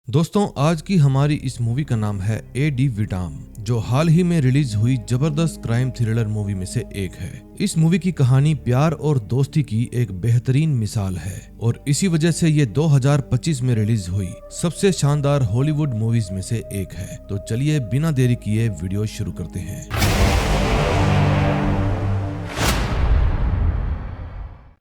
दोस्तों, आज की हमारी इस मूवी का नाम है ए.डी. विटाम, जो हाल ही में रिलीज हुई जबरदस्त क्राइम थ्रिलर मूवी में से एक है। इस मूवी की कहानी प्यार और दोस्ती की एक बेहतरीन मिसाल है और इसी वजह से ये 2025 में रिलीज हुई सबसे शानदार हॉलीवुड मूवीज में से एक है। तो चलिए बिना देरी किए वीडियो शुरू करते हैं।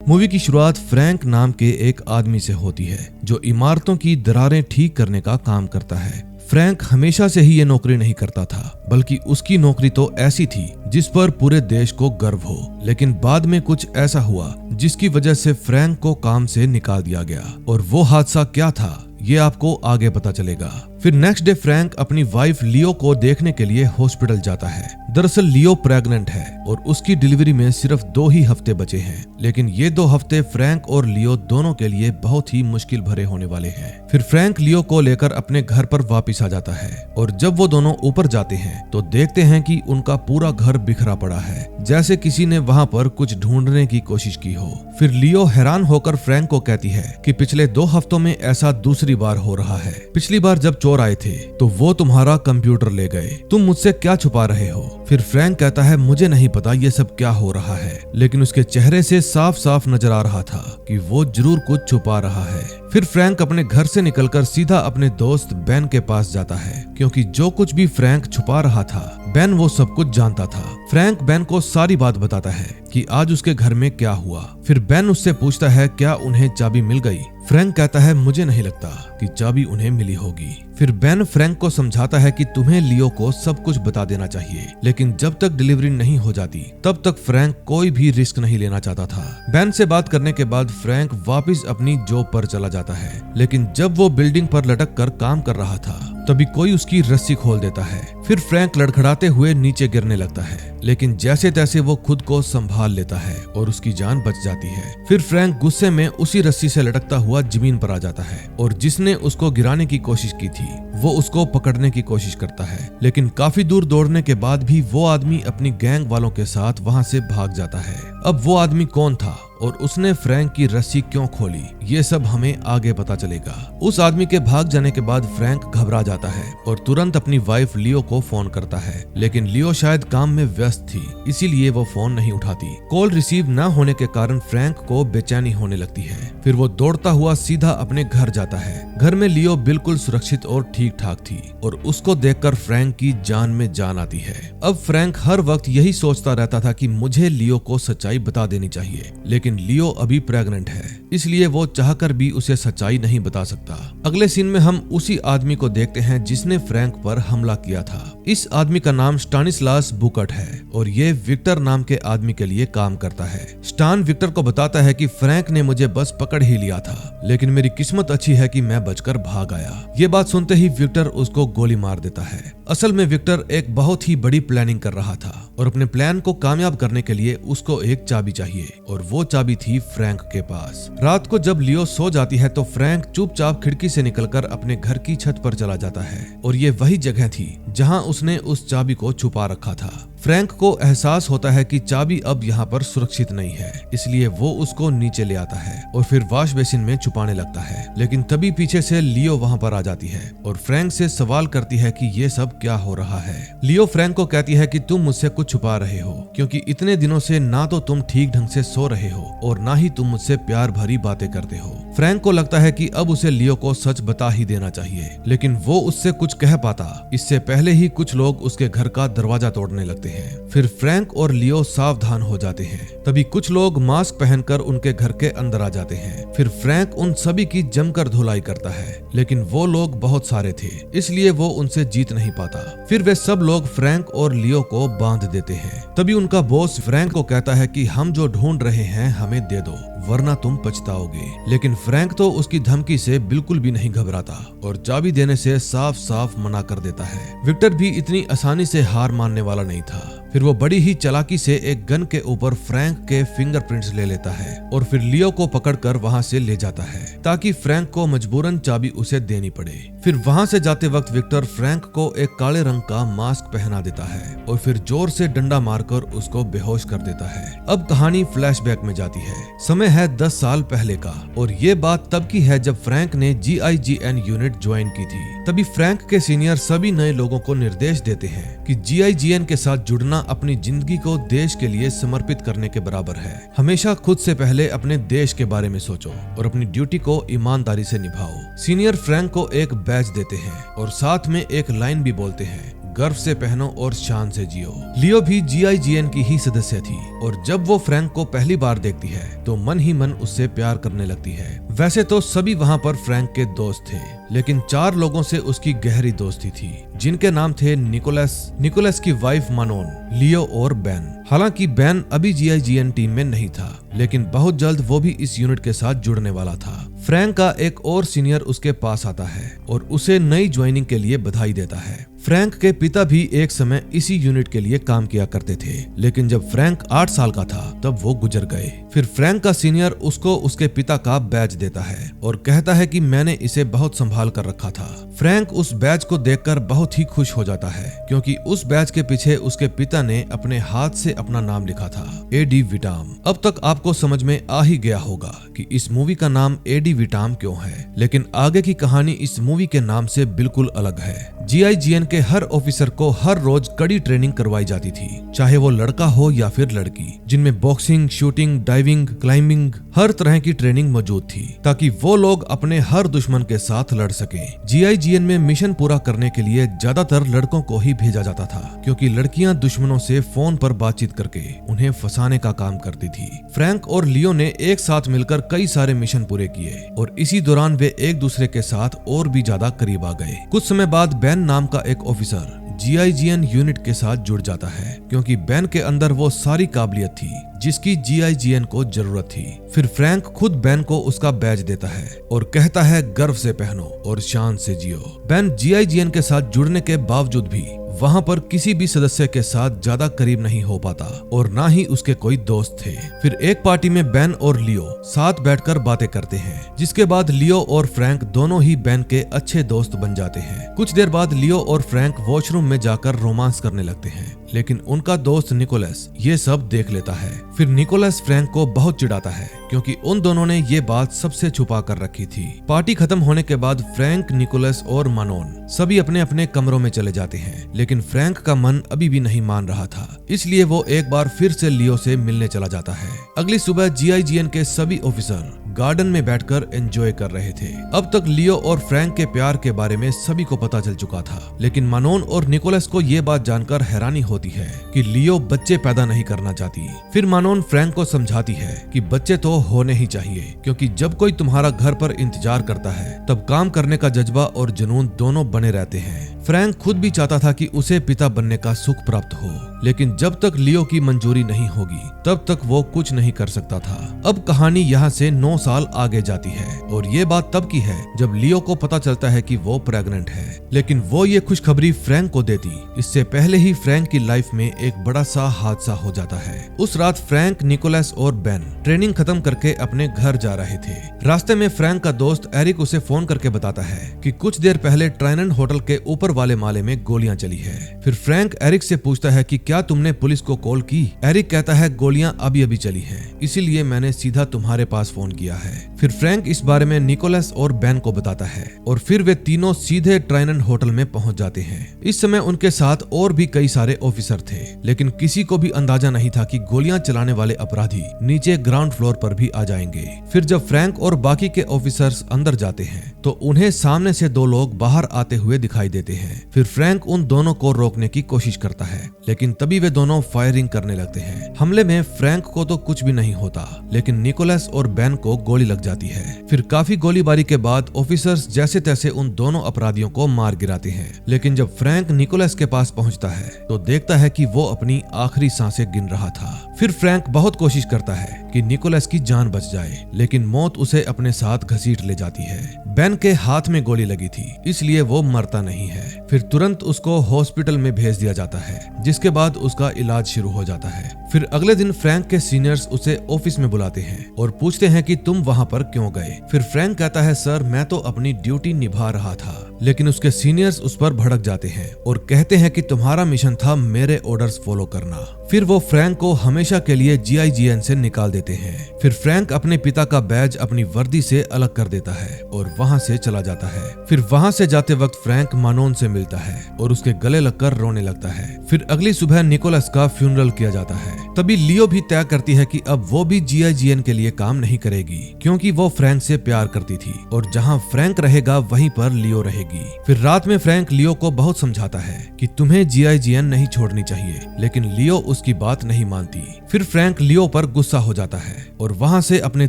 मूवी की शुरुआत फ्रैंक नाम के एक आदमी से होती है जो इमारतों की दरारें ठीक करने का काम करता है। फ्रैंक हमेशा से ही ये नौकरी नहीं करता था, बल्कि उसकी नौकरी तो ऐसी थी जिस पर पूरे देश को गर्व हो। लेकिन बाद में कुछ ऐसा हुआ जिसकी वजह से फ्रैंक को काम से निकाल दिया गया, और वो हादसा क्या था ये आपको आगे पता चलेगा। फिर नेक्स्ट डे फ्रैंक अपनी वाइफ लियो को देखने के लिए हॉस्पिटल जाता है। दरअसल लियो प्रेग्नेंट है और उसकी डिलीवरी में सिर्फ 2 ही हफ्ते बचे हैं। लेकिन ये 2 हफ्ते फ्रैंक और लियो दोनों के लिए बहुत ही मुश्किल भरे होने वाले हैं। फिर फ्रैंक लियो को लेकर अपने घर पर वापस आ जाता है, और जब वो दोनों ऊपर जाते हैं तो देखते हैं कि उनका पूरा घर बिखरा पड़ा है, जैसे किसी ने वहाँ पर कुछ ढूंढने की कोशिश की हो। फिर लियो हैरान होकर फ्रैंक को कहती है कि पिछले 2 हफ्तों में ऐसा दूसरी बार हो रहा है। पिछली बार जब चोर आए थे तो वो तुम्हारा कंप्यूटर ले गए, तुम मुझसे क्या छुपा रहे हो? फिर फ्रैंक कहता है मुझे नहीं पता ये सब क्या हो रहा है, लेकिन उसके चेहरे से साफ साफ नजर आ रहा था कि वो जरूर कुछ छुपा रहा है। फिर फ्रैंक अपने घर से निकलकर सीधा अपने दोस्त बेन के पास जाता है, क्योंकि जो कुछ भी फ्रैंक छुपा रहा था बेन वो सब कुछ जानता था। फ्रैंक बेन को सारी बात बताता है कि आज उसके घर में क्या हुआ। फिर बेन उससे पूछता है क्या उन्हें चाबी मिल गई? फ्रैंक कहता है मुझे नहीं लगता कि चाबी उन्हें मिली होगी। फिर बेन फ्रैंक को समझाता है कि तुम्हें लियो को सब कुछ बता देना चाहिए, लेकिन जब तक डिलीवरी नहीं हो जाती तब तक फ्रैंक कोई भी रिस्क नहीं लेना चाहता था। बेन से बात करने के बाद फ्रैंक वापस अपनी जॉब पर चला जाता है, लेकिन जब वो बिल्डिंग पर लटक कर काम कर रहा था तभी कोई उसकी रस्सी खोल देता है। फिर फ्रैंक लड़खड़ाते हुए नीचे गिरने लगता है, लेकिन जैसे तैसे वो खुद को संभाल लेता है और उसकी जान बच जाती है। फिर फ्रैंक गुस्से में उसी रस्सी से लटकता हुआ जमीन पर आ जाता है, और जिसने उसको गिराने की कोशिश की थी वो उसको पकड़ने की कोशिश करता है। लेकिन काफी दूर दौड़ने के बाद भी वो आदमी अपनी गैंग वालों के साथ वहां से भाग जाता है। अब वो आदमी कौन था और उसने फ्रैंक की रस्सी क्यों खोली, ये सब हमें आगे पता चलेगा। उस आदमी के भाग जाने के बाद फ्रैंक घबरा जाता है और तुरंत अपनी वाइफ लियो को फोन करता है, लेकिन लियो शायद काम में व्यस्त थी, इसीलिए वो फोन नहीं उठाती। कॉल रिसीव न होने के कारण फ्रैंक को बेचैनी होने लगती है। फिर वो दौड़ता हुआ सीधा अपने घर जाता है। घर में लियो बिल्कुल सुरक्षित और ठीक ठाक थी, और उसको देखकर फ्रैंक की जान में जान आती है। अब फ्रैंक हर वक्त यही सोचता रहता था कि मुझे लियो को सच्चाई बता देनी चाहिए, लेकिन लियो अभी प्रेग्नेंट है, इसलिए वो चाहकर भी उसे सच्चाई नहीं बता सकता। अगले सीन में हम उसी आदमी को देखते हैं जिसने फ्रैंक पर हमला किया था। इस आदमी का नाम स्टानिस्लास बुकट है और ये विक्टर नाम के आदमी के लिए काम करता है। स्टान विक्टर को बताता है कि फ्रैंक ने मुझे बस पकड़ ही लिया था, लेकिन मेरी किस्मत अच्छी है कि मैं बचकर भाग आया। ये बात सुनते ही विक्टर उसको गोली मार देता है। असल में विक्टर एक बहुत ही बड़ी प्लानिंग कर रहा था, और अपने प्लान को कामयाब करने के लिए उसको एक चाबी चाहिए, और वो चाबी थी फ्रैंक के पास। रात को जब लियो सो जाती है तो फ्रैंक चुपचाप खिड़की से निकलकर अपने घर की छत पर चला जाता है, और ये वही जगह थी जहां उसने उस चाबी को छुपा रखा था। फ्रैंक को एहसास होता है कि चाबी अब यहाँ पर सुरक्षित नहीं है, इसलिए वो उसको नीचे ले आता है और फिर वॉश बेसिन में छुपाने लगता है। लेकिन तभी पीछे से लियो वहाँ पर आ जाती है और फ्रैंक से सवाल करती है कि ये सब क्या हो रहा है। लियो फ्रैंक को कहती है कि तुम मुझसे कुछ छुपा रहे हो, क्योंकि इतने दिनों से ना तो तुम ठीक ढंग से सो रहे हो और ना ही तुम मुझसे प्यार भरी बातें करते हो। फ्रैंक को लगता है कि अब उसे लियो को सच बता ही देना चाहिए, लेकिन वो उससे कुछ कह पाता इससे पहले ही कुछ लोग उसके घर का दरवाजा तोड़ने लगते हैं। फिर फ्रैंक और लियो सावधान हो जाते हैं। तभी कुछ लोग मास्क पहनकर उनके घर के अंदर आ जाते हैं। फिर फ्रैंक उन सभी की जमकर धुलाई करता है, लेकिन वो लोग बहुत सारे थे, इसलिए वो उनसे जीत नहीं पाता। फिर वे सब लोग फ्रैंक और लियो को बांध देते हैं। तभी उनका बॉस फ्रैंक को कहता है कि हम जो ढूंढ रहे हैं हमें दे दो, वरना तुम पछताओगे। लेकिन फ्रैंक तो उसकी धमकी से बिल्कुल भी नहीं घबराता और चाबी देने से साफ साफ मना कर देता है। विक्टर भी इतनी आसानी से हार मानने वाला नहीं था। फिर वो बड़ी ही चालाकी से एक गन के ऊपर फ्रैंक के फिंगरप्रिंट्स ले लेता है और फिर लियो को पकड़कर वहां से ले जाता है ताकि फ्रैंक को मजबूरन चाबी उसे देनी पड़े। फिर वहां से जाते वक्त विक्टर फ्रैंक को एक काले रंग का मास्क पहना देता है और फिर जोर से डंडा मारकर उसको बेहोश कर देता है। अब कहानी फ्लैशबैक में जाती है। समय है 10 साल पहले का और ये बात तब की है जब फ्रैंक ने GIGN यूनिट ज्वाइन की थी। तभी फ्रैंक के सीनियर सभी नए लोगों को निर्देश देते हैं कि GIGN के साथ जुड़ना अपनी जिंदगी को देश के लिए समर्पित करने के बराबर है। हमेशा खुद से पहले अपने देश के बारे में सोचो और अपनी ड्यूटी को ईमानदारी से निभाओ। सीनियर फ्रैंक को एक बैज देते हैं और साथ में एक लाइन भी बोलते हैं, गर्व से पहनो और शान से जियो। लियो भी GIGN की ही सदस्य थी और जब वो फ्रैंक को पहली बार देखती है तो मन ही मन उससे प्यार करने लगती है। वैसे तो सभी वहाँ पर फ्रैंक के दोस्त थे, लेकिन 4 लोगों से उसकी गहरी दोस्ती थी जिनके नाम थे निकोलस की वाइफ मानोन, लियो और बेन। हालांकि बेन अभी GIGN टीम में नहीं था, लेकिन बहुत जल्द वो भी इस यूनिट के साथ जुड़ने वाला था। फ्रैंक का एक और सीनियर उसके पास आता है और उसे नई ज्वाइनिंग के लिए बधाई देता है। फ्रैंक के पिता भी एक समय इसी यूनिट के लिए काम किया करते थे, लेकिन जब फ्रैंक 8 साल का था तब वो गुजर गए। फिर फ्रैंक का सीनियर उसको उसके पिता का बैज देता है और कहता है कि मैंने इसे बहुत संभाल कर रखा था। फ्रैंक उस बैज को देखकर बहुत ही खुश हो जाता है क्योंकि उस बैज के पीछे उसके पिता ने अपने हाथ से अपना नाम लिखा था, एडी विटाम। अब तक आपको समझ में आ ही गया होगा कि इस मूवी का नाम एडी विटाम क्यों है, लेकिन आगे की कहानी इस मूवी के नाम से बिल्कुल अलग है। GIGN के हर ऑफिसर को हर रोज कड़ी ट्रेनिंग करवाई जाती थी, चाहे वो लड़का हो या फिर लड़की, जिनमें बॉक्सिंग, शूटिंग, डाइविंग, क्लाइंबिंग, हर तरह की ट्रेनिंग मौजूद थी ताकि वो लोग अपने हर दुश्मन के साथ लड़ सके। GIGN में मिशन पूरा करने के लिए ज्यादातर लड़कों को ही भेजा जाता था क्योंकि लड़कियां दुश्मनों से फोन पर बातचीत करके उन्हें फंसाने का काम करती थी। फ्रैंक और लियो ने एक साथ मिलकर कई सारे मिशन पूरे किए और इसी दौरान वे एक दूसरे के साथ और भी ज्यादा करीब आ गए। कुछ समय बाद बेन नाम का एक ऑफिसर GIGN यूनिट के साथ जुड़ जाता है क्योंकि बेन के अंदर वो सारी काबिलियत थी जिसकी GIGN को जरूरत थी। फिर फ्रैंक खुद बेन को उसका बैज देता है और कहता है, गर्व से पहनो और शान से जियो। बेन GIGN के साथ जुड़ने के बावजूद भी वहाँ पर किसी भी सदस्य के साथ ज्यादा करीब नहीं हो पाता और ना ही उसके कोई दोस्त थे। फिर एक पार्टी में बेन और लियो साथ बैठकर बातें करते हैं, जिसके बाद लियो और फ्रैंक दोनों ही बेन के अच्छे दोस्त बन जाते हैं। कुछ देर बाद लियो और फ्रैंक वॉशरूम में जाकर रोमांस करने लगते हैं, लेकिन उनका दोस्त निकोलस ये सब देख लेता है। फिर निकोलस फ्रैंक को बहुत चिढ़ाता है क्योंकि उन दोनों ने ये बात सबसे छुपा कर रखी थी। पार्टी खत्म होने के बाद फ्रैंक, निकोलस और मानोन सभी अपने अपने कमरों में चले जाते हैं, लेकिन फ्रैंक का मन अभी भी नहीं मान रहा था, इसलिए वो एक बार फिर से लियो से मिलने चला जाता है। अगली सुबह GIGN के सभी ऑफिसर गार्डन में बैठकर एंजॉय कर रहे थे। अब तक लियो और फ्रैंक के प्यार के बारे में सभी को पता चल चुका था, लेकिन मानोन और निकोलस को ये बात जानकर हैरानी होती है कि लियो बच्चे पैदा नहीं करना चाहती। फिर मानोन फ्रैंक को समझाती है कि बच्चे तो होने ही चाहिए, क्योंकि जब कोई तुम्हारा घर पर इंतजार करता है तब काम करने का जज्बा और जुनून दोनों बने रहते हैं। फ्रैंक खुद भी चाहता था कि उसे पिता बनने का सुख प्राप्त हो, लेकिन जब तक लियो की मंजूरी नहीं होगी तब तक वो कुछ नहीं कर सकता था। अब कहानी यहाँ से 9 साल आगे जाती है और ये बात तब की है जब लियो को पता चलता है कि वो प्रेग्नेंट है, लेकिन वो ये खुशखबरी फ्रैंक को देती इससे पहले ही फ्रैंक की लाइफ में एक बड़ा सा हादसा हो जाता है। उस रात फ्रैंक, निकोलस और बेन ट्रेनिंग खत्म करके अपने घर जा रहे थे। रास्ते में फ्रैंक का दोस्त एरिक उसे फोन करके बताता है कि कुछ देर पहले ट्राइडेंट होटल के ऊपर वाले माले में गोलियां चली है। फिर फ्रैंक एरिक से पूछता है कि क्या तुमने पुलिस को कॉल की? एरिक कहता है, गोलियां अभी अभी चली हैं, इसीलिए मैंने सीधा तुम्हारे पास फोन किया है। फिर फ्रैंक इस बारे में निकोलस और बेन को बताता है और फिर वे तीनों सीधे ट्राइडेंट होटल में पहुंच जाते हैं। इस समय उनके साथ और भी कई सारे ऑफिसर थे, लेकिन किसी को भी अंदाजा नहीं था कि गोलियां चलाने वाले अपराधी नीचे ग्राउंड फ्लोर पर भी आ जाएंगे। फिर जब फ्रैंक और बाकी के ऑफिसर्स अंदर जाते हैं तो उन्हें सामने से 2 लोग बाहर आते हुए दिखाई देते हैं। फिर फ्रैंक उन दोनों को रोकने की कोशिश करता है, लेकिन तभी वे दोनों फायरिंग करने लगते हैं। हमले में फ्रैंक को तो कुछ भी नहीं होता, लेकिन निकोलस और बेन को गोली लग जाती है। फिर काफी गोलीबारी के बाद ऑफिसर्स जैसे तैसे उन दोनों अपराधियों को मार गिराते हैं, लेकिन जब फ्रैंक निकोलस के पास पहुंचता है तो देखता है कि वो अपनी आखिरी सांसें गिन रहा था। फिर फ्रैंक बहुत कोशिश करता है कि निकोलस की जान बच जाए, लेकिन मौत उसे अपने साथ घसीट ले जाती है। बेन के हाथ में गोली लगी थी, इसलिए वो मरता नहीं है। फिर तुरंत उसको हॉस्पिटल में भेज दिया जाता है, जिसके बाद उसका इलाज शुरू हो जाता है। फिर अगले दिन फ्रैंक के सीनियर्स उसे ऑफिस में बुलाते हैं और पूछते हैं कि तुम वहां पर क्यों गए। फिर फ्रैंक कहता है, सर मैं तो अपनी ड्यूटी निभा रहा था। लेकिन उसके सीनियर्स उस पर भड़क जाते हैं और कहते हैं कि तुम्हारा मिशन था मेरे ऑर्डर्स फॉलो करना। फिर वो फ्रैंक को हमेशा के लिए GIGN से निकाल देते हैं। फिर फ्रैंक अपने पिता का बैज अपनी वर्दी से अलग कर देता है और वहां से चला जाता है। फिर वहां से जाते वक्त फ्रैंक मानोन से मिलता है और उसके गले लगकर रोने लगता है। फिर अगली सुबह निकोलस का फ्यूनरल किया जाता है। तभी लियो भी तय करती है कि अब वो भी GIGN के लिए काम नहीं करेगी, क्योंकि वो फ्रैंक से प्यार करती थी और जहां फ्रैंक रहेगा वहीं पर लियो रहेगी। फिर रात में फ्रैंक लियो को बहुत समझाता है कि तुम्हें GIGN नहीं छोड़नी चाहिए, लेकिन लियो उसकी बात नहीं मानती। फिर फ्रैंक लियो पर गुस्सा हो जाता है और वहां से अपने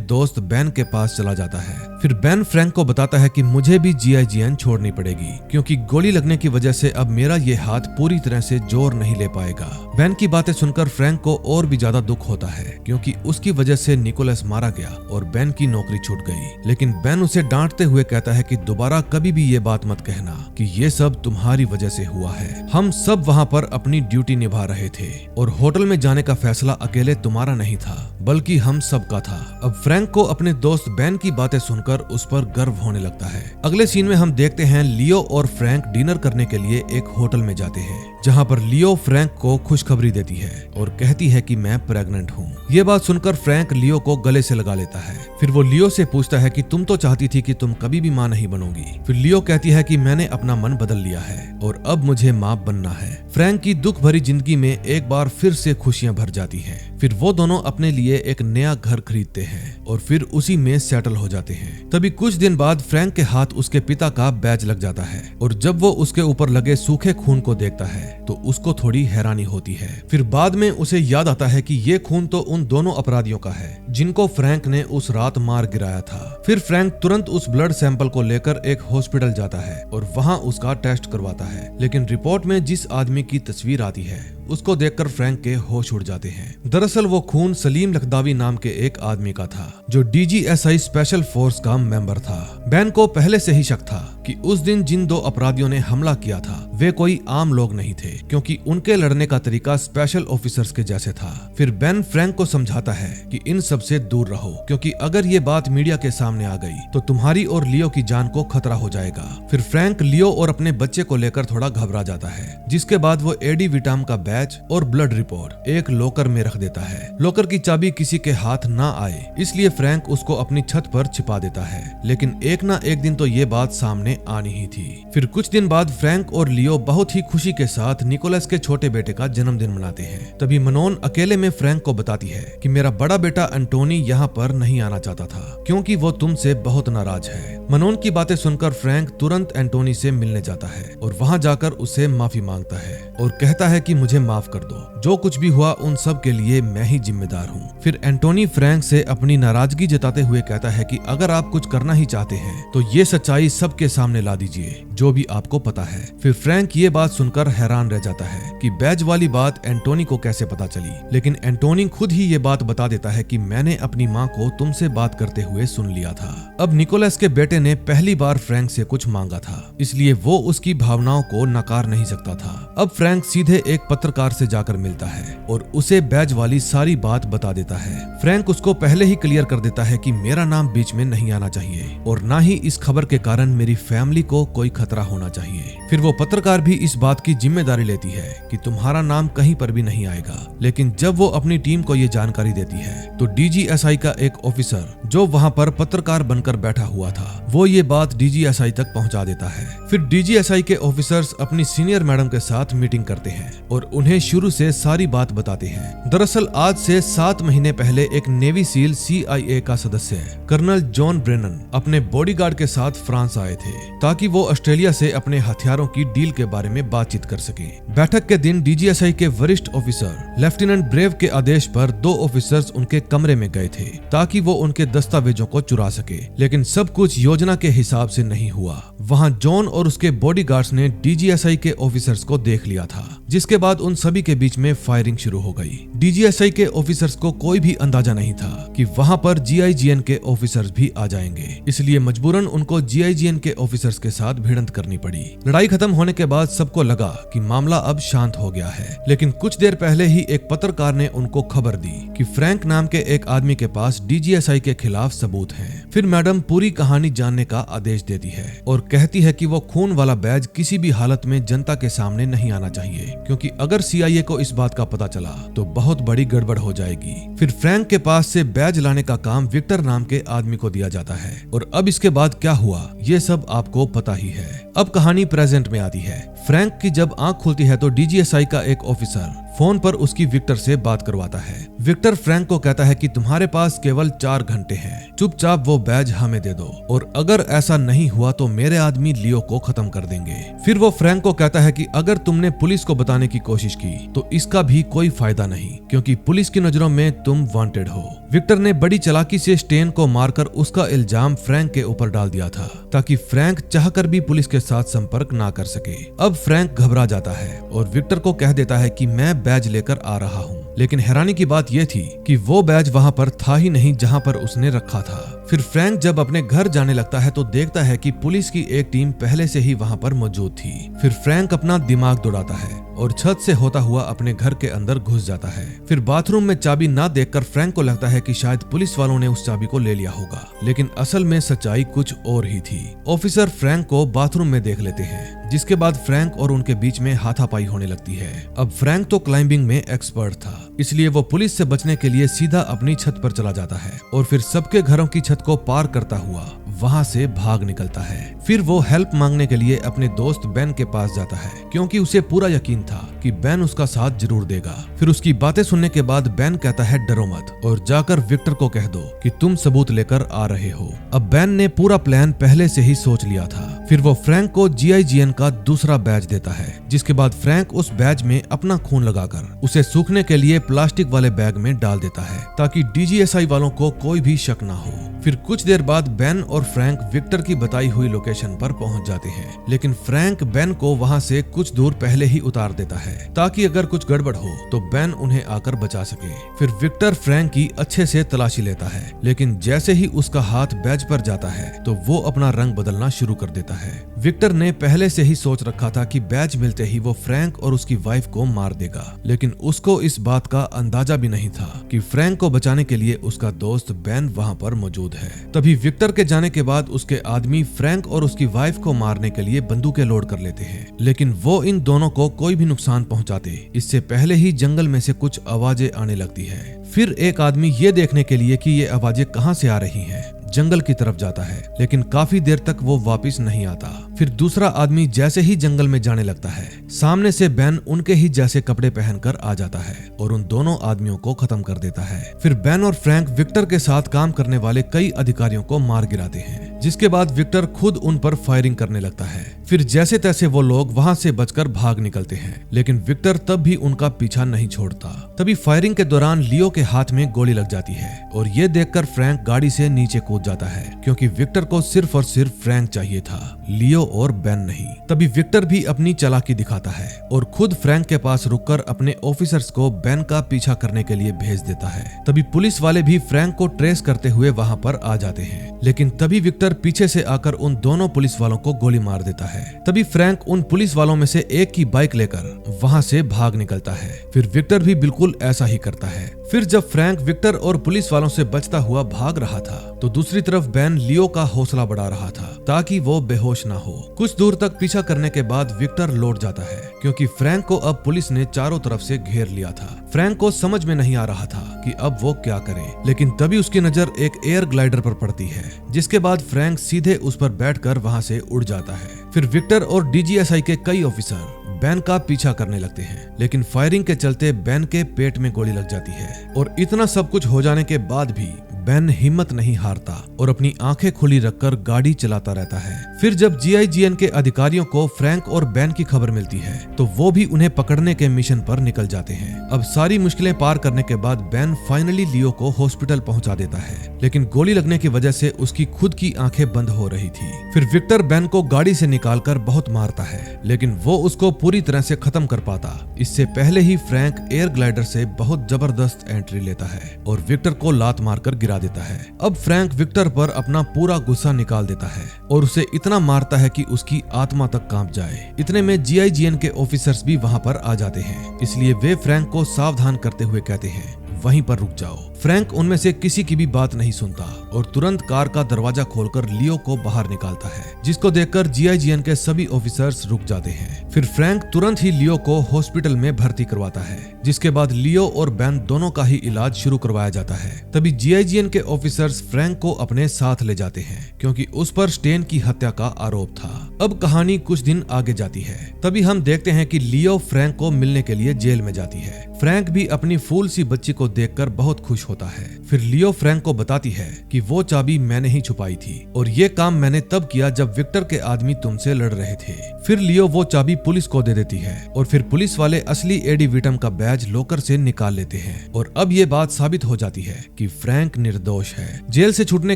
दोस्त बेन के पास चला जाता है। फिर बेन फ्रैंक को बताता है कि मुझे भी GIGN छोड़नी पड़ेगी, क्योंकि गोली लगने की वजह से अब मेरा ये हाथ पूरी तरह से जोर नहीं ले पाएगा। बेन की बातें सुनकर फ्रैंक को और भी ज्यादा दुख होता है, क्योंकि उसकी वजह से निकोलस मारा गया और बेन की नौकरी छूट गई। लेकिन बेन उसे डांटते हुए कहता है कि दोबारा कभी भी ये बात मत कहना कि ये सब तुम्हारी वजह से हुआ है। हम सब वहाँ पर अपनी ड्यूटी निभा रहे थे और होटल में जाने का फैसला अकेले तुम्हारा नहीं था, बल्कि हम सबका था। अब फ्रैंक को अपने दोस्त बेन की बातें सुनकर उस पर गर्व होने लगता है। अगले सीन में हम देखते हैं लियो और फ्रैंक डिनर करने के लिए एक होटल में जाते हैं, जहाँ पर लियो फ्रैंक को खुशखबरी देती है और कहती है कि मैं प्रेग्नेंट हूँ। ये बात सुनकर फ्रैंक लियो को गले से लगा लेता है। फिर वो लियो से पूछता है कि तुम तो चाहती थी कि तुम कभी भी माँ नहीं बनोगी। फिर लियो कहती है कि मैंने अपना मन बदल लिया है और अब मुझे माँ बनना है। फ्रैंक की दुख भरी जिंदगी में एक बार फिर से खुशियां भर जाती हैं। फिर वो दोनों अपने लिए एक नया घर खरीदते हैं और फिर उसी में सेटल हो जाते हैं। तभी कुछ दिन बाद फ्रैंक के हाथ उसके पिता का बैज लग जाता है और जब वो उसके ऊपर लगे सूखे खून को देखता है तो उसको थोड़ी हैरानी होती है। फिर बाद में उसे याद आता है कि ये खून तो उन दोनों अपराधियों का है जिनको फ्रैंक ने उस रात मार गिराया था। फिर फ्रैंक तुरंत उस ब्लड सैंपल को लेकर एक हॉस्पिटल जाता है और वहां उसका टेस्ट करवाता है, लेकिन रिपोर्ट में जिस आदमी की तस्वीर आती है उसको देखकर फ्रैंक के होश उड़ जाते हैं। दरअसल वो खून सलीम लखदावी नाम के एक आदमी का था, जो DGSI स्पेशल फोर्स का मेंबर था। बेन को पहले से ही शक था कि उस दिन जिन दो अपराधियों ने हमला किया था वे कोई आम लोग नहीं थे, क्योंकि उनके लड़ने का तरीका स्पेशल ऑफिसर्स के जैसे था। फिर बेन फ्रैंक को समझाता है कि इन सब से दूर रहो, क्योंकि अगर ये बात मीडिया के सामने आ गई तो तुम्हारी और लियो की जान को खतरा हो जाएगा। फिर फ्रैंक लियो और अपने बच्चे को लेकर थोड़ा घबरा जाता है, जिसके बाद वो एडी विटाम का बैज और ब्लड रिपोर्ट एक लॉकर में रख देता है। लॉकर की चाबी किसी के हाथ ना आए, इसलिए फ्रैंक उसको अपनी छत पर छिपा देता है। लेकिन एक ना एक दिन तो ये बात सामने आनी ही थी। फिर कुछ दिन बाद फ्रैंक और लियो बहुत ही खुशी के साथ निकोलस के छोटे बेटे का जन्मदिन मनाते हैं। तभी मनोन अकेले में फ्रैंक को बताती है कि मेरा बड़ा बेटा एंटोनी यहाँ पर नहीं आना चाहता था, क्योंकि वो तुमसे बहुत नाराज है। मनोन की बातें सुनकर फ्रैंक तुरंत एंटोनी से मिलने जाता है और वहाँ जाकर उसे माफी मांगता है और कहता है कि मुझे माफ कर दो, जो कुछ भी हुआ उन सब के लिए मैं ही जिम्मेदार हूँ। फिर एंटोनी फ्रैंक से अपनी नाराजगी जताते हुए कहता है कि अगर आप कुछ करना ही चाहते हैं तो ये सच्चाई सबके सामने ला दीजिए जो भी आपको पता है। फिर फ्रैंक ये बात सुनकर हैरान रह जाता है कि बैज वाली बात एंटोनी को कैसे पता चली, लेकिन एंटोनी खुद ही ये बात बता देता है कि मैंने अपनी माँ को तुमसे बात करते हुए सुन लिया था। अब निकोलस के बेटे ने पहली बार फ्रैंक से कुछ मांगा था, इसलिए वो उसकी भावनाओं को नकार नहीं सकता था। अब फ्रैंक सीधे एक पत्रकार से जाकर मिलता है और उसे बैज वाली सारी बात बता देता है। फ्रैंक उसको पहले ही क्लियर कर देता है कि मेरा नाम बीच में नहीं आना चाहिए और ना ही इस खबर के कारण मेरी फैमिली को कोई खतरा होना चाहिए। फिर वो पत्रकार भी इस बात की जिम्मेदारी लेती है कि तुम्हारा नाम कहीं पर भी नहीं आएगा। लेकिन जब वो अपनी टीम को ये जानकारी देती है तो DGSI का एक ऑफिसर जो वहाँ पर पत्रकार बनकर बैठा हुआ था वो ये बात DGSI तक पहुँचा देता है। फिर DGSI के ऑफिसर्स अपनी सीनियर मैडम के साथ मीटिंग करते हैं और उन्हें शुरू से सारी बात बताते हैं। दरअसल आज से 7 महीने पहले एक नेवी सील CIA का सदस्य कर्नल जॉन ब्रेनन अपने बॉडीगार्ड के साथ फ्रांस आए थे ताकि वो ऑस्ट्रेलिया से अपने हथियारों की डील के बारे में बातचीत कर सके। बैठक के दिन DGSI के वरिष्ठ ऑफिसर लेफ्टिनेंट ब्रेव के आदेश पर 2 ऑफिसर्स उनके कमरे में गए थे ताकि वो उनके दस्तावेजों को चुरा सके, लेकिन सब कुछ योजना के हिसाब से नहीं हुआ। वहां जॉन और उसके बॉडीगार्ड्स ने डीजीएसआई के ऑफिसर्स को देख लिया था, जिसके बाद उन सभी के बीच में फायरिंग शुरू हो गई। डीजीएसआई के ऑफिसर्स को कोई भी अंदाजा नहीं था कि वहां पर जीआईजीएन के ऑफिसर्स भी आ जाएंगे, इसलिए मजबूरन उनको जीआईजीएन के ऑफिसर्स के साथ भिड़ंत करनी पड़ी। लड़ाई खत्म होने के बाद सबको लगा कि मामला अब शांत हो गया है, लेकिन कुछ देर पहले ही एक पत्रकार ने उनको खबर दी कि फ्रैंक नाम के एक आदमी के पास डीजीएसआई के खिलाफ सबूत हैं। फिर मैडम पूरी कहानी जानने का आदेश देती है और कहती है कि वो खून वाला बैज किसी भी हालत में जनता के सामने नहीं आना चाहिए, क्योंकि अगर सीआईए को इस बात का पता चला तो बहुत बड़ी गड़बड़ हो जाएगी। फिर फ्रैंक के पास से बैज लाने का काम विक्टर नाम के आदमी को दिया जाता है और अब इसके बाद क्या हुआ ये सब आपको पता ही है। अब कहानी प्रेजेंट में आती है। फ्रैंक की जब आंख खुलती है तो डीजीएसआई का एक ऑफिसर फोन पर उसकी विक्टर से बात करवाता है। विक्टर फ्रैंक को कहता है कि तुम्हारे पास केवल 4 घंटे हैं, चुपचाप वो बैज हमें दे दो और अगर ऐसा नहीं हुआ तो मेरे आदमी लियो को खत्म कर देंगे। फिर वो फ्रैंक को कहता है कि अगर तुमने पुलिस को बताने की कोशिश की तो इसका भी कोई फायदा नहीं, क्योंकि पुलिस की नजरों में तुम वांटेड हो। विक्टर ने बड़ी चालाकी से स्टेन को मारकर उसका इल्जाम फ्रैंक के ऊपर डाल दिया था, ताकि फ्रैंक चाहकर भी पुलिस के साथ संपर्क ना कर सके। अब फ्रैंक घबरा जाता है और विक्टर को कह देता है कि मैं बैज लेकर आ रहा हूँ, लेकिन हैरानी की बात यह थी कि वो बैज वहाँ पर था ही नहीं जहाँ पर उसने रखा था। फिर फ्रैंक जब अपने घर जाने लगता है तो देखता है कि पुलिस की एक टीम पहले से ही वहाँ पर मौजूद थी। फिर फ्रैंक अपना दिमाग दौड़ाता है और छत से होता हुआ अपने घर के अंदर घुस जाता है। फिर बाथरूम में चाबी ना देखकर फ्रैंक को लगता है कि शायद पुलिस वालों ने उस चाबी को ले लिया होगा, लेकिन असल में सच्चाई कुछ और ही थी। ऑफिसर फ्रैंक को बाथरूम में देख लेते हैं, जिसके बाद फ्रैंक और उनके बीच में हाथापाई होने लगती है। अब फ्रैंक तो क्लाइंबिंग में एक्सपर्ट था, इसलिए वो पुलिस से बचने के लिए सीधा अपनी छत पर चला जाता है और फिर सबके घरों की छत को पार करता हुआ वहां से भाग निकलता है। फिर वो हेल्प मांगने के लिए अपने दोस्त बेन के पास जाता है, क्योंकि उसे पूरा यकीन था कि बेन उसका साथ जरूर देगा। फिर उसकी बातें सुनने के बाद बेन कहता है डरो मत और जाकर विक्टर को कह दो कि तुम सबूत लेकर आ रहे हो। अब बेन ने पूरा प्लान पहले से ही सोच लिया था। फिर वो फ्रैंक को जीआईजीएन का दूसरा बैज देता है, जिसके बाद फ्रैंक उस बैज में अपना खून लगाकर उसे सूखने के लिए प्लास्टिक वाले बैग में डाल देता है, ताकि डीजीएसआई वालों को कोई भी शक ना हो। फिर कुछ देर बाद बेन और फ्रैंक विक्टर की बताई हुई लोकेशन पर पहुंच जाते हैं, लेकिन फ्रैंक बेन को वहां से कुछ दूर पहले ही उतार देता है, ताकि अगर कुछ गड़बड़ हो तो बेन उन्हें आकर बचा सके। फिर विक्टर फ्रैंक की अच्छे से तलाशी लेता है, लेकिन जैसे ही उसका हाथ बैज पर जाता है तो वो अपना रंग बदलना शुरू कर देता है। विक्टर ने पहले से ही सोच रखा था कि बैज मिलते ही वो फ्रैंक और उसकी वाइफ को मार देगा, लेकिन उसको इस बात का अंदाजा भी नहीं था कि फ्रैंक को बचाने के लिए उसका दोस्त बेन वहां पर मौजूद है। तभी विक्टर के जाने के बाद उसके आदमी फ्रैंक और उसकी वाइफ को मारने के लिए बंदूकें लोड कर लेते हैं, लेकिन वो इन दोनों को कोई भी नुकसान पहुंचाते इससे पहले ही जंगल में से कुछ आवाजें आने लगती है। फिर एक आदमी ये देखने के लिए कि ये आवाजें कहां से आ रही हैं, जंगल की तरफ जाता है, लेकिन काफी देर तक वो वापस नहीं आता। फिर दूसरा आदमी जैसे ही जंगल में जाने लगता है, सामने से बेन उनके ही जैसे कपड़े पहनकर आ जाता है और उन दोनों आदमियों को खत्म कर देता है। फिर बेन और फ्रैंक विक्टर के साथ काम करने वाले कई अधिकारियों को मार गिराते हैं, जिसके बाद विक्टर खुद उन पर फायरिंग करने लगता है। फिर जैसे तैसे वो लोग वहां से बचकर भाग निकलते हैं, लेकिन विक्टर तब भी उनका पीछा नहीं छोड़ता। तभी फायरिंग के दौरान लियो के हाथ में गोली लग जाती है और ये देखकर फ्रैंक गाड़ी से नीचे कूद जाता है, क्योंकि विक्टर को सिर्फ और सिर्फ फ्रैंक चाहिए था, लियो और बेन नहीं। तभी विक्टर भी अपनी चालाकी दिखाता है और खुद फ्रैंक के पास रुककर अपने ऑफिसर्स को बेन का पीछा करने के लिए भेज देता है। तभी पुलिस वाले भी फ्रैंक को ट्रेस करते हुए वहां पर आ जाते हैं, लेकिन तभी विक्टर पीछे से आकर उन दोनों पुलिस वालों को गोली मार देता है। तभी फ्रैंक उन पुलिस वालों में से एक की बाइक लेकर वहां से भाग निकलता है। फिर विक्टर भी बिल्कुल ऐसा ही करता है। फिर जब फ्रैंक विक्टर और पुलिस वालों से बचता हुआ भाग रहा था तो दूसरी तरफ बेन लियो का हौसला बढ़ा रहा था, ताकि वो बेहोश ना हो। कुछ दूर तक पीछा करने के बाद विक्टर लौट जाता है, क्योंकि फ्रैंक को अब पुलिस ने चारों तरफ से घेर लिया था। फ्रैंक को समझ में नहीं आ रहा था कि अब वो क्या करे, लेकिन तभी उसकी नजर एक एयर ग्लाइडर पर पड़ती है, जिसके बाद फ्रैंक सीधे उस पर बैठकर वहां से उड़ जाता है। फिर विक्टर और डीजीएसआई के कई ऑफिसर बेन का पीछा करने लगते हैं, लेकिन फायरिंग के चलते बेन के पेट में गोली लग जाती है और इतना सब कुछ हो जाने के बाद भी बेन हिम्मत नहीं हारता और अपनी आंखें खुली रखकर गाड़ी चलाता रहता है। फिर जब GIGN के अधिकारियों को फ्रैंक और बेन की खबर मिलती है तो वो भी उन्हें पकड़ने के मिशन पर निकल जाते हैं। अब सारी मुश्किलें पार करने के बाद बेन फाइनली लियो को हॉस्पिटल पहुंचा देता है, लेकिन गोली लगने की वजह से उसकी खुद की आंखें बंद हो रही थी। फिर विक्टर बेन को गाड़ी से निकालकर बहुत मारता है, लेकिन वो उसको पूरी तरह से खत्म कर पाता। इससे पहले ही फ्रैंक एयर ग्लाइडर से बहुत जबरदस्त एंट्री लेता है और विक्टर को लात मारकर गिरा देता है। अब फ्रैंक विक्टर पर अपना पूरा गुस्सा निकाल देता है और उसे इतना मारता है कि उसकी आत्मा तक कांप जाए। इतने में GIGN के ऑफिसर्स भी वहां पर आ जाते हैं, इसलिए वे फ्रैंक को सावधान करते हुए कहते हैं वहीं पर रुक जाओ। फ्रैंक उनमें से किसी की भी बात नहीं सुनता और तुरंत कार का दरवाजा खोलकर लियो को बाहर निकालता है, जिसको देखकर GIGN के सभी ऑफिसर्स रुक जाते हैं। फिर फ्रैंक तुरंत ही लियो को हॉस्पिटल में भर्ती करवाता है, जिसके बाद लियो और बेन दोनों का ही इलाज शुरू करवाया जाता है। तभी GIGN के ऑफिसर्स फ्रैंक को अपने साथ ले जाते हैं, क्योंकि उस पर स्टेन की हत्या का आरोप था। अब कहानी कुछ दिन आगे जाती है। तभी हम देखते हैं कि लियो फ्रैंक को मिलने के लिए जेल में जाती है। फ्रैंक भी अपनी फूल सी बच्ची को देखकर बहुत खुश होता है। फिर लियो फ्रैंक को बताती है कि वो चाबी मैंने ही छुपाई थी और ये काम मैंने तब किया जब विक्टर के आदमी तुमसे लड़ रहे थे। फिर लियो वो चाबी पुलिस को दे देती है और फिर पुलिस वाले असली एडी विटम का बैज लॉकर से निकाल लेते हैं और अब ये बात साबित हो जाती है कि फ्रैंक निर्दोष है। जेल से छूटने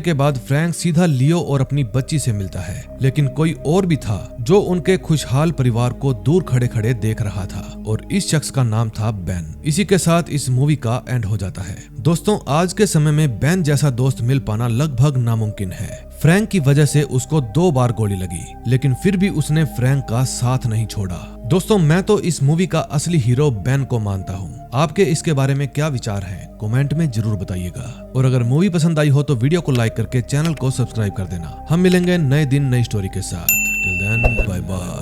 के बाद फ्रैंक सीधा लियो और अपनी बच्ची से मिलता है, लेकिन कोई और भी था जो उनके खुशहाल परिवार को दूर खड़े खड़े देख रहा था और इस शख्स का नाम था बेन। इसी के साथ इस मूवी का एंड हो जाता है। दोस्तों, आज के समय में बेन जैसा दोस्त मिल पाना लगभग नामुमकिन है। फ्रैंक की वजह से उसको 2 बार गोली लगी, लेकिन फिर भी उसने फ्रैंक का साथ नहीं छोड़ा। दोस्तों, मैं तो इस मूवी का असली हीरो बेन को मानता हूँ। आपके इसके बारे में क्या विचार हैं? कमेंट में जरूर बताइएगा। और अगर मूवी पसंद आई हो तो वीडियो को लाइक करके चैनल को सब्सक्राइब कर देना। हम मिलेंगे नए दिन नई स्टोरी के साथ। Till then, bye bye.